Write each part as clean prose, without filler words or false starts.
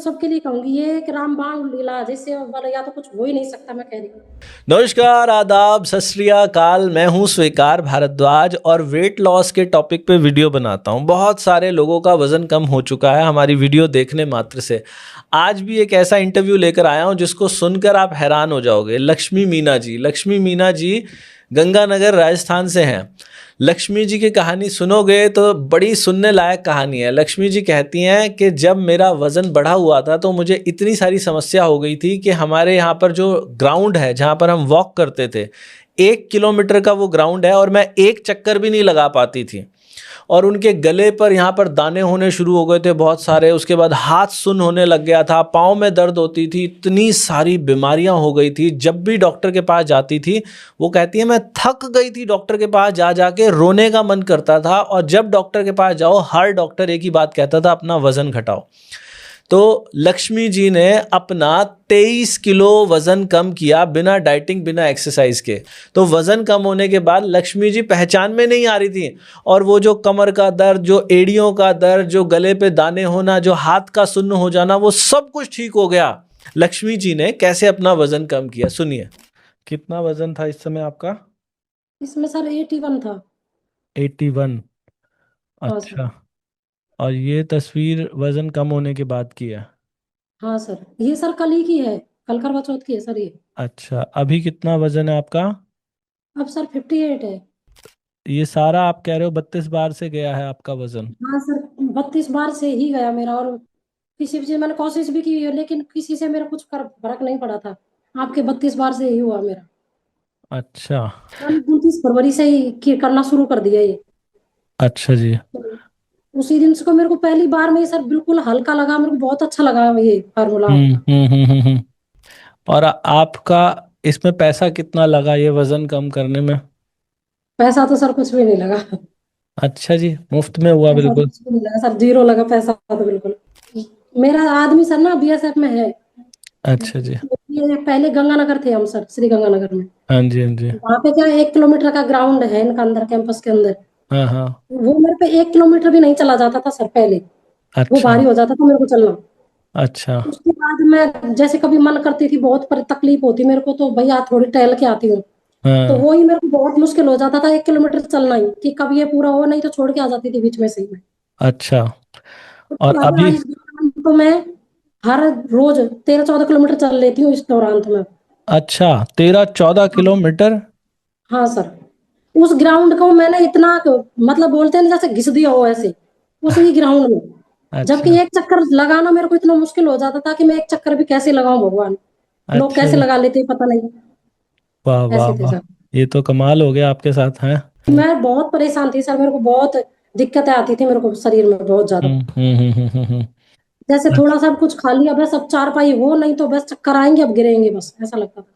सबके लिए कहूंगी, ये एक रामबाण इलाज है, इससे वाला या तो कुछ हो ही नहीं सकता, मैं कह रही हूँ। नमस्कार, आदाब, सत श्री अकाल। मैं हूं स्वीकार भारद्वाज और वेट लॉस के टॉपिक पे वीडियो बनाता हूं। बहुत सारे लोगों का वज़न कम हो चुका है हमारी वीडियो देखने मात्र से। आज भी एक ऐसा इंटरव्यू लेकर आया हूं जिसको सुनकर आप हैरान हो जाओगे। लक्ष्मी मीना जी गंगानगर राजस्थान से हैं। लक्ष्मी जी की कहानी सुनोगे तो बड़ी सुनने लायक कहानी है। लक्ष्मी जी कहती हैं कि जब मेरा वज़न बढ़ा हुआ था तो मुझे इतनी सारी समस्या हो गई थी कि हमारे यहाँ पर जो ग्राउंड है जहाँ पर हम वॉक करते थे, 1 किलोमीटर का वो ग्राउंड है और मैं एक चक्कर भी नहीं लगा पाती थी। और उनके गले पर यहाँ पर दाने होने शुरू हो गए थे बहुत सारे। उसके बाद हाथ सुन्न होने लग गया था, पाँव में दर्द होती थी, इतनी सारी बीमारियां हो गई थी। जब भी डॉक्टर के पास जाती थी, वो कहती है मैं थक गई थी, डॉक्टर के पास जा जाके रोने का मन करता था। और जब डॉक्टर के पास जाओ, हर डॉक्टर एक ही बात कहता था, अपना वज़न घटाओ। तो लक्ष्मी जी ने अपना 23 किलो वज़न कम किया बिना डाइटिंग, बिना एक्सरसाइज के। तो वज़न कम होने के बाद लक्ष्मी जी पहचान में नहीं आ रही थी, और वो जो कमर का दर्द, जो एड़ियों का दर्द, जो गले पे दाने होना, जो हाथ का सुन्न हो जाना, वो सब कुछ ठीक हो गया। लक्ष्मी जी ने कैसे अपना वज़न कम किया, सुनिए। कितना वज़न था इस समय आपका? इसमें सर 81 था। 81। हाँ सर। अच्छा। और ये तस्वीर वज़न कम होने के बाद की है? हाँ सर, ये सर कल ही की है, कल करवा चौथ की है सर ये। अच्छा, अभी कितना वज़न है आपका? अब सर 58 है। ये सारा आप कह रहे हो 32 बार से गया है आपका वजन? हाँ सर, 32 बार से ही गया मेरा, और किसी भी चीज मैंने कोशिश भी की है, लेकिन किसी से मेरा कुछ फर्क नहीं पड़ा था। आपके 32 बार से ही हुआ मेरा। अच्छा। मैंने 29 फरवरी से ही करना शुरू कर दिया ये। अच्छा जी। तो उसी दिन से को मेरे को पहली बार में ही सर बिल्कुल हल्का लगा, मेरे को बहुत अच्छा लगा ये फार्मूला। हम्म। और आपका इसमें पैसा कितना लगा ये वजन कम करने में? पैसा तो सर कुछ भी नहीं लगा। अच्छा जी, मुफ्त में हुआ पैसा तो बिल्कुल। कुछ भी नहीं लगा सर, जीरो लगा पैसा तो बिल्कुल। मेरा आदमी सर ना बीएसएफ में है। अच्छा जी। ये पहले गंगानगर थे हम सर, श्री गंगानगर में। हाँ जी, हाँ जी। वहां पे क्या 1 किलोमीटर का ग्राउंड है इनका, अंदर कैंपस के अंदर। हाँ हाँ। वो मेरे पे 1 किलोमीटर भी नहीं चला जाता था सर पहले। वो अच्छा। भारी हो जाता था मेरे को चलना। अच्छा। उसके बाद मैं जैसे कभी मन करती थी, बहुत पर तकलीफ होती मेरे को, तो भैया थोड़ी टहल के आती हूँ। तो हाँ। वो ही मेरे को बहुत मुश्किल हो जाता था 1 किलोमीटर चलना ही, कि कब ये पूरा हो, नहीं तो छोड़ के आ जाती थी बीच में से ही मैं। अच्छा। और उसके बाद अभी? इस दौरान तो मैं हर रोज 13-14 किलोमीटर चल लेती हूँ इस दौरान तो मैं। अच्छा, 13-14 किलोमीटर? हाँ सर, उस ग्राउंड को मैंने इतना, मतलब बोलते हैं ना जैसे घिस दिया हो ऐसे, उसी ग्राउंड में। अच्छा। जबकि एक चक्कर लगाना मेरे को इतना मुश्किल हो जाता था कि मैं एक चक्कर भी कैसे लगाऊं भगवान। लोग अच्छा कैसे जी। लगा लेते हैं, पता नहीं। वाह वाह ऐसे थे वाह। सर। ये तो कमाल हो गया आपके साथ है। मैं बहुत परेशान थी सर, मेरे को बहुत दिक्कतें आती थी मेरे को शरीर में बहुत ज्यादा। हम्म। जैसे थोड़ा सा कुछ खा लिया बस, अब चार पाई हो, नहीं तो बस चक्कर आएंगे, अब गिरेंगे, बस ऐसा लगता था।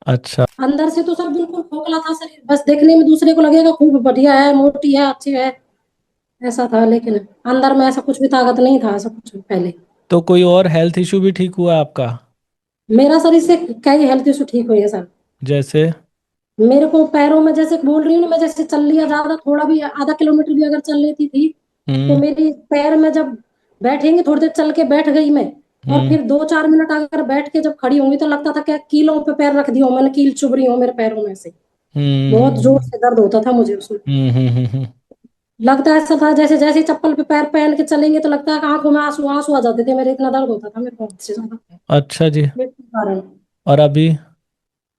अच्छा। अंदर से तो सर बिल्कुल खोखला था शरीर, बस देखने में दूसरे को लगेगा खूब बढ़िया है, मोटी है, अच्छी है, ऐसा था। लेकिन अंदर में ऐसा कुछ भी ताकत नहीं था, ऐसा कुछ पहले। तो कोई और हेल्थ इशू भी ठीक हुआ आपका? मेरा सर इससे कई हेल्थ इशू ठीक हुई है सर। जैसे? मेरे को पैरों में, जैसे बोल रही हूँ ना, मैं जैसे चल लिया ज्यादा, थोड़ा भी आधा किलोमीटर भी अगर चल लेती थी, तो हम्म मेरी पैर में जब बैठेंगे, थोड़ी देर चल के बैठ गई मैं, और हम्म फिर 2-4 मिनट अगर बैठ के जब खड़ी होंगी, तो लगता था क्या कीलों पे पैर रख दिया हो मैंने, कील चुभ रही हो मेरे पैरों में से। बहुत जोर हम्म से दर्द होता था मुझे उसमें। हम्म। लगता ऐसा था जैसे जैसे चप्पल पे पैर पहन के चलेंगे, तो लगता है कि आंखों में आंसू आंसू आ जाते थे मेरे, इतना दर्द होता था मेरे को हद से ज्यादा अच्छा जी। पेट के कारण। और अभी?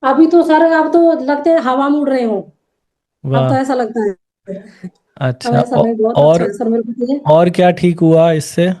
अभी तो सर, अब तो लगते हैं हवा मुड़ रहे हो। अब तो वाह। ऐसा लगता है। अब अच्छा। ऐसा नहीं, बहुत अच्छा है सर मेरे को तो ये। और क्या ठीक हुआ इससे?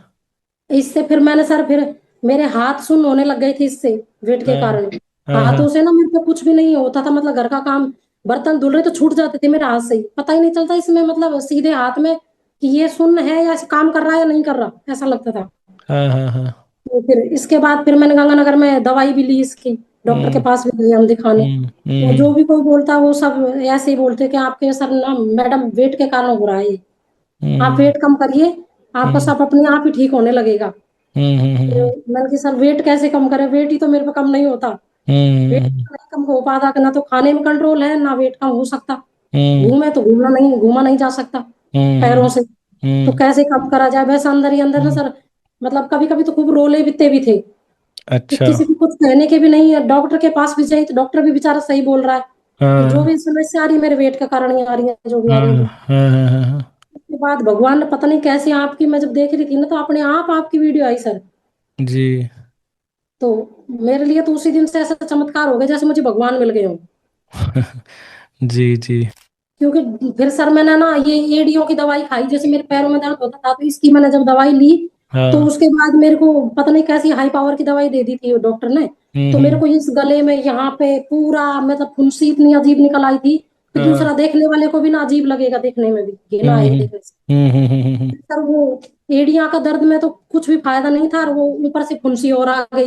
इससे फिर मैंने सर, फिर मेरे हाथ सुन्न होने लग गए थे इससे, वेट के हाँ कारण। हाँ हाँ। हाथों से ना मेरे को कुछ भी नहीं होता था, मतलब घर का काम, बर्तन धुल रहे तो छूट जाते थे मेरे हाथ से ही, पता ही नहीं चलता इसमें, मतलब सीधे हाथ में कि ये सुन्न है या काम कर रहा है या नहीं कर रहा, ऐसा लगता था। हाँ हाँ हाँ। तो फिर इसके बाद फिर मैंने गंगानगर में दवाई भी ली इसकी, डॉक्टर के हम्म पास भी गए हम दिखाने। तो जो हम्म भी कोई बोलता वो सब ऐसे ही बोलते कि आपके सर ना मैडम वेट के कारण हो रहा है ये, आप हम्म वेट कम करिए, आपका हम्म सब अपने आप ही ठीक होने लगेगा। हम्म तो मैंने कि सर वेट कैसे कम करे, वेट ही तो मेरे पे कम नहीं होता। वेट हम्म नहीं कम हो पाता, ना तो खाने में कंट्रोल है, ना वेट कम हो सकता। हम्म घूमे तो घूमा नहीं जा सकता हम्म पैरों से। तो हम्म कैसे कम करा जाए, बस अंदर ही अंदर ना हम्म सर, मतलब कभी कभी तो खूब रोले बिते भी थे कि अच्छा। किसी को कुछ कहने के भी नहीं है। डॉक्टर के पास भी जाए तो डॉक्टर भी बेचारा सही बोल रहा है कि जो हाँ भी समस्या आ रही है मेरे वेट के कारण ही आ रही है, जो भी आ हाँ रही है। हाँ हाँ हाँ हाँ। उसके बाद भगवान ने पता नहीं कैसे आपकी, मैं जब देख रही थी ना तो अपने आप आपकी वीडियो आई सर। जी। तो मेरे लिए तो उसी दिन से ऐसा चमत्कार हो गया जैसे मुझे भगवान मिल गए हों। जी जी। क्योंकि फिर सर मैंने ना ये एड़ियों की दवाई खाई, जैसे मेरे पैरों में दर्द होता था तो इसकी मैंने जब दवाई ली तो हाँ। उसके बाद मेरे को पता नहीं कैसी हाई पावर की दवाई दे दी थी वो डॉक्टर ने। तो मेरे हम्म। को इस गले में यहाँ पे पूरा मतलब फुंसी इतनी अजीब निकल आई थी कि हाँ। दूसरा देखने वाले को भी ना अजीब लगेगा, देखने में भी घिना हम्म आएगा हम्म देखने से। हम्म। सर वो एड़ियां का दर्द में तो कुछ भी फायदा नहीं था, और वो ऊपर से फुंसी और आ गई।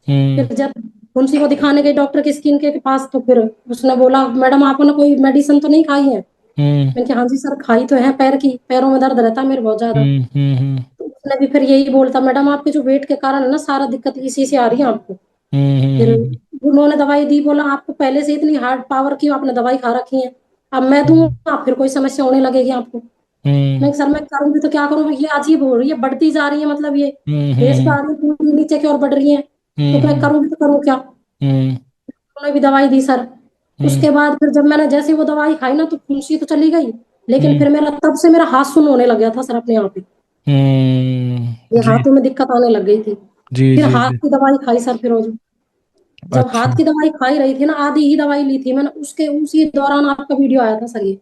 हम्म फिर जब फुंसी को दिखाने गई डॉक्टर की स्किन के पास तो फिर उसने बोला मैडम आपने कोई मेडिसिन तो नहीं खाई है। हम्म मैंने कहा हाँ जी सर खाई तो है, पैरों में दर्द रहता है मेरे बहुत ज्यादा। हम्म तो उसने भी फिर यही बोलता मैडम आपके जो वेट के कारण है ना सारा दिक्कत इसी से आ रही है आपको। फिर हम्म उन्होंने दवाई दी, बोला आपको पहले से इतनी हार्ड पावर की आपने दवाई खा रखी है, अब मैं दूंगा फिर कोई समस्या होने लगेगी आपको। मैं सर मैं करूंगी तो क्या करूँ, ये अजीब हो रही है, बढ़ती जा रही है, मतलब ये फेस पे आ रही है पूरी नीचे की ओर बढ़ रही है, तो मैं करूंगी तो करूँ क्या। हम्म उन्होंने भी दवाई दी सर। हम्म उसके बाद फिर जब मैंने जैसे वो दवाई खाई ना तो फुंसी तो चली गई, लेकिन हम्म फिर मेरा तब से मेरा हाथ सुन्न होने लग गया था सर अपने आप ही। ये जी हाथों में दिक्कत आने लग गई थी। जी फिर जी हाथ जी। की दवाई खाई सर, फिर वो जब अच्छा हाथ की दवाई खाई रही थी ना आधी ही दवाई ली थी मैंने, उसके उसी दौरान आपका वीडियो आया था सर। ये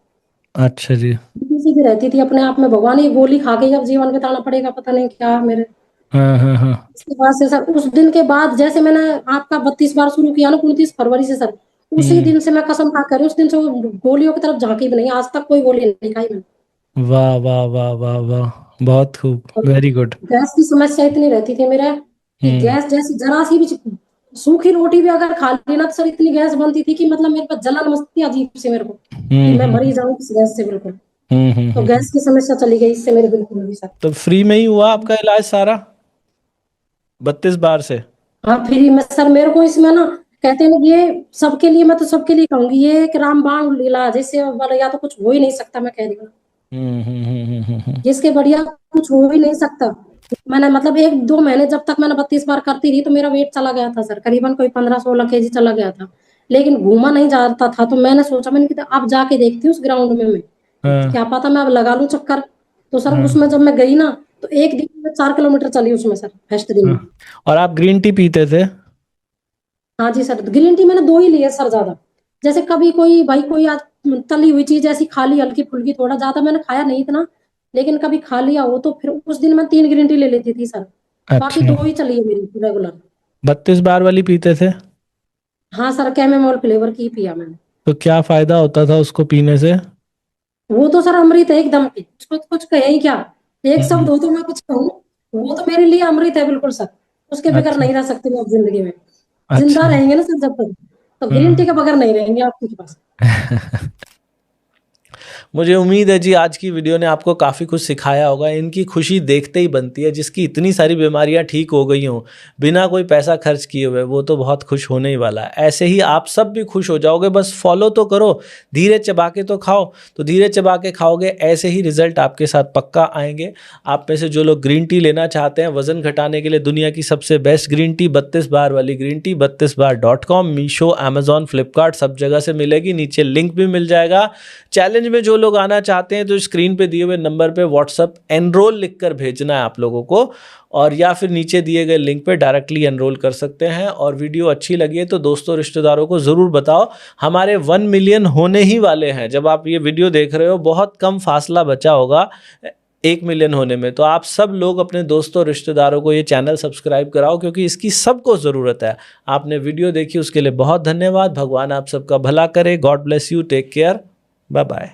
अच्छा जी। किसी भी रहती थी अपने आप में, भगवान ये गोली खा के अब जीवन बिताना पड़ेगा, पता नहीं क्या मेरे। हाँ हाँ हाँ। इसके बाद से सर उस दिन के बाद जैसे मैंने आपका 32 बार शुरू किया ना 29 फरवरी से सर, उसी हम्म। दिन से मैं कसम खा कर रही हूँ, उस दिन से वो गोलियों की तरफ झांकी भी नहीं, आज तक कोई गोली नहीं खाई मैंने। वाह वाह वाह वाह वाह, बहुत खूब, और वेरी गुड। गैस की समस्या इतनी रहती थी मेरा कि हम्म गैस जैसी जरा सी भी सूखी रोटी भी अगर खा ली ना तो सर इतनी गैस बनती थी कि मतलब मेरे पास जलन मचती थी अजीब से मेरे को, कि मैं मरी हम्म जाऊं इस गैस से बिल्कुल। तो गैस की समस्या चली गई इससे मेरे बिल्कुल भी सर। तो फ्री में ही हुआ आपका इलाज सारा 32 बार से? हाँ फ्री में सर, मेरे को इसमें ना कहते हैं ना ये सबके लिए, मैं तो सबके लिए कहूंगी ये एक रामबाण इलाज है, इससे वाला या तो कुछ हो ही नहीं सकता, मैं कह रही हूँ इसके बढ़िया कुछ हो ही नहीं सकता। मैंने मतलब 1-2 महीने जब तक मैंने 32 बार करती रही तो मेरा वेट चला गया था सर, करीबन कोई 15-16 kg चला गया था, लेकिन घूमा नहीं जाता था। तो मैंने सोचा मैंने कि अब जाके देखती हूँ उस ग्राउंड में मैं, हाँ क्या पता मैं अब लगा लूं चक्कर। तो सर हाँ उसमें जब मैं गई ना तो एक दिन में 4 किलोमीटर चली उसमें सर, फर्स्ट दिन हाँ। में। और आप ग्रीन टी पीते थे? हाँ जी सर, ग्रीन टी मैंने 2 ही ली है सर ज्यादा। जैसे कभी कोई भाई कोई आज तली हुई चीज ऐसी खा ली हल्की फुल्की, थोड़ा ज्यादा मैंने खाया नहीं इतना, लेकिन कभी खा लिया हो तो फिर उस दिन मैं 3 ग्रीन टी ले लेती थी सर। बाकी अच्छा। 2 ही चली है मेरी रेगुलर। 32 बार वाली पीते थे? हाँ सर कैमेमोल फ्लेवर की ही पिया मैंने। तो क्या फायदा होता था उसको पीने से? वो तो सर अमृत है एकदम की, कुछ कुछ कहे ही क्या, एक शब्द हम्म। हो तो मैं कुछ कहूँ। वो तो मेरे लिए अमृत है बिल्कुल सर, उसके बगैर अच्छा नहीं रह सकते मैं अब जिंदगी में। जिंदा अच्छा। रहेंगे ना सर जब तक, तो ग्रीन टी हाँ के बगैर नहीं रहेंगे आपके पास। मुझे उम्मीद है जी आज की वीडियो ने आपको काफ़ी कुछ सिखाया होगा। इनकी खुशी देखते ही बनती है, जिसकी इतनी सारी बीमारियां ठीक हो गई हों बिना कोई पैसा खर्च किए हुए, वो तो बहुत खुश होने ही वाला है। ऐसे ही आप सब भी खुश हो जाओगे, बस फॉलो तो करो, धीरे चबा के तो खाओ। तो धीरे चबा के खाओगे ऐसे ही रिजल्ट आपके साथ पक्का आएंगे। आप में से जो लोग ग्रीन टी लेना चाहते हैं वजन घटाने के लिए, दुनिया की सबसे बेस्ट ग्रीन टी 32 बार वाली green tea 32bar.com, Meesho, Amazon, Flipkart सब जगह से मिलेगी। नीचे लिंक भी मिल जाएगा। चैलेंज में जो लोग आना चाहते हैं तो स्क्रीन पे दिए हुए नंबर पे व्हाट्सअप एनरोल लिखकर भेजना है आप लोगों को, और या फिर नीचे दिए गए लिंक पे डायरेक्टली एनरोल कर सकते हैं। और वीडियो अच्छी लगी है तो दोस्तों रिश्तेदारों को ज़रूर बताओ। हमारे 1 मिलियन होने ही वाले हैं, जब आप ये वीडियो देख रहे हो बहुत कम फासला बचा होगा 1 मिलियन होने में। तो आप सब लोग अपने दोस्तों रिश्तेदारों को ये चैनल सब्सक्राइब कराओ, क्योंकि इसकी सबको ज़रूरत है। आपने वीडियो देखी उसके लिए बहुत धन्यवाद। भगवान आप सबका भला करे। God bless you, take care, bye bye.